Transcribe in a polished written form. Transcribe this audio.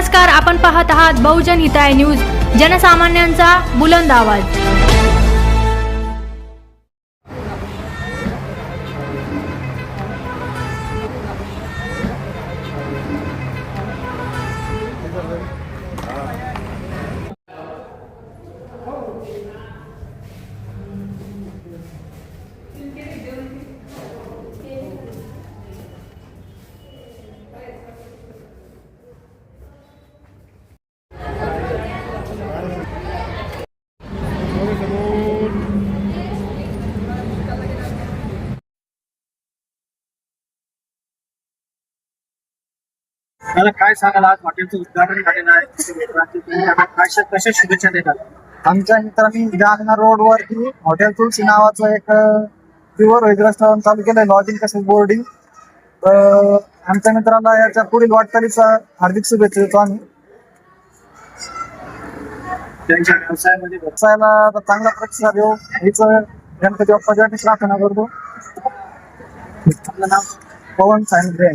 नमस्कार, आपण पाहत आहात बहुजन हिताय न्यूज, जनसामान्यांचा बुलंद आवाज। मला काय सांगाल, आज हॉटेलचं उद्घाटन झालेलं आहे, कशा शुभेच्छा देतात? आमच्या मित्रांनी जालना रोडवरती हॉटेल तुलसी नावाचं एक प्युअर व्हेज रेस्टॉरंट चालू केलंय, लॉजिंग तसेच बोर्डिंग। आमच्या मित्रांना याच्या पुढील वाटचालीचा हार्दिक शुभेच्छा देतो आम्ही। त्यांच्या व्यवसायामध्ये व्यवसायाला चांगला प्रतिसाद देऊ हीच गणपती बाप्पाच्या प्रार्थना करतो। आपलं नाव? पवन सायंत्रे।